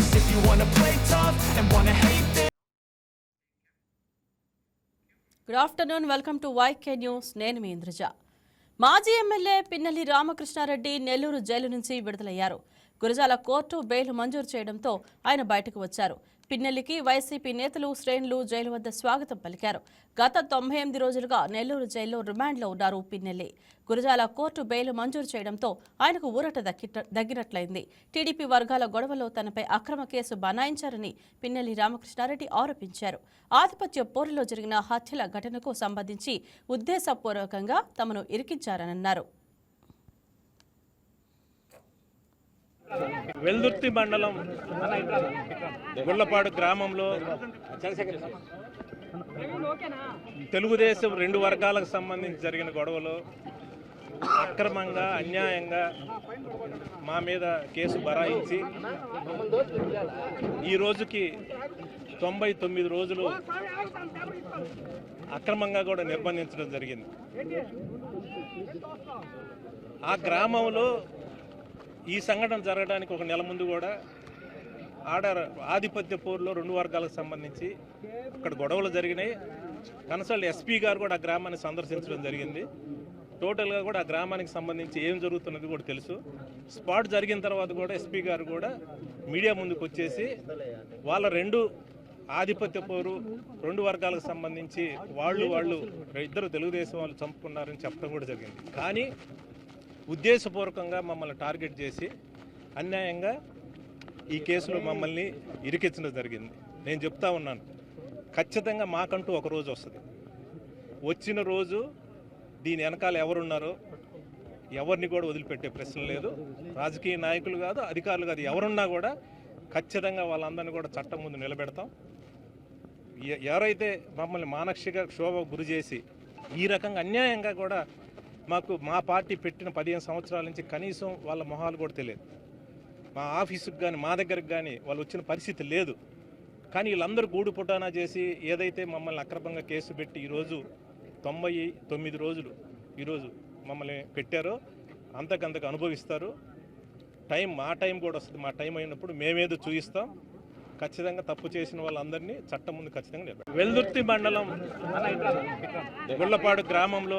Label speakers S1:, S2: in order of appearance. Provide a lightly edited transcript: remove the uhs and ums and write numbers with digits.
S1: Cause if you wanna play tough and wanna hate this.
S2: Good afternoon, welcome to YK News. నేను మీ ఇంద్రజ. మాజీ MLA Pinnelli Ramakrishna Reddy Nellore jail నుంచి విడుదలయ్యారు. Gurazala court bail మంజూరు చేయడంతో ఆయన బయటకు వచ్చారు. పిన్నెల్లికి వైసీపీ నేతలు శ్రేణులు జైలు వద్ద స్వాగతం పలికారు. గత 98 రోజులుగా నెల్లూరు జైల్లో రిమాండ్లో ఉన్నారు పిన్నెల్లి. గురజాల కోర్టు బెయిల్ మంజూరు చేయడంతో ఆయనకు ఊరట దక్కినట్లయింది. టీడీపీ వర్గాల గొడవలో తనపై అక్రమ కేసు బనాయించారని పిన్నెల్లి రామకృష్ణారెడ్డి ఆరోపించారు. ఆధిపత్య పోరులో జరిగిన హత్యల ఘటనకు సంబంధించి ఉద్దేశపూర్వకంగా తమను ఇరికించారన్నారు.
S3: వెల్దుర్తి మండలం గుళ్లపాడు గ్రామంలో తెలుగుదేశం 2 వర్గాలకు సంబంధించి జరిగిన గొడవలో అక్రమంగా అన్యాయంగా మా మీద కేసు బరాయించి ఈ రోజుకి 99 రోజులు అక్రమంగా కూడా నిర్బంధించడం జరిగింది. ఆ గ్రామంలో ఈ సంఘటన జరగడానికి ఒక నెల ముందు కూడా ఆధిపత్య పోరులో 2 వర్గాలకు సంబంధించి అక్కడ గొడవలు జరిగినాయి. కన్సల్ట్ ఎస్పీ గారు కూడా ఆ గ్రామాన్ని సందర్శించడం జరిగింది. టోటల్గా కూడా ఆ గ్రామానికి సంబంధించి ఏం జరుగుతున్నది కూడా తెలుసు. స్పాట్ జరిగిన తర్వాత కూడా ఎస్పీ గారు కూడా మీడియా ముందుకు వచ్చేసి వాళ్ళ 2 ఆధిపత్య పోరు 2 వర్గాలకు సంబంధించి వాళ్ళు ఇద్దరు తెలుగుదేశం వాళ్ళు చంపుకున్నారని చెప్పడం కూడా జరిగింది. కానీ ఉద్దేశపూర్వకంగా మమ్మల్ని టార్గెట్ చేసి అన్యాయంగా ఈ కేసులో మమ్మల్ని ఇరికించడం జరిగింది. నేను చెప్తా ఉన్నాను, ఖచ్చితంగా మాకంటూ ఒక రోజు వస్తుంది. వచ్చిన రోజు దీని వెనకాల ఎవరున్నారో ఎవరిని కూడా వదిలిపెట్టే ప్రశ్న లేదు. రాజకీయ నాయకులు కాదు, అధికారులు కాదు, ఎవరున్నా కూడా ఖచ్చితంగా వాళ్ళందరినీ కూడా చట్టం ముందు నిలబెడతాం. ఎవరైతే మమ్మల్ని మానసిక క్షోభ గురి చేసి ఈ రకంగా అన్యాయంగా కూడా మా పార్టీ పెట్టిన 15 సంవత్సరాల నుంచి కనీసం వాళ్ళ మొహాలు కూడా తెలియదు. మా ఆఫీసుకు కానీ మా దగ్గరకు కానీ వాళ్ళు వచ్చిన పరిస్థితి లేదు. కానీ వీళ్ళందరూ గూడు పుటానా చేసి ఏదైతే మమ్మల్ని అక్రమంగా కేసు పెట్టి ఈరోజు 99 రోజులు ఈరోజు మమ్మల్ని పెట్టారో అంతకంతకు అనుభవిస్తారు. మా టైం కూడా వస్తుంది. మా టైం అయినప్పుడు మేమేదో చూపిస్తాం. ఖచ్చితంగా తప్పు చేసిన వాళ్ళందరినీ చట్టం ముందు ఖచ్చితంగా నిలబెడతాం. వెల్దుర్తి మండలం గుళ్లపాడు గ్రామంలో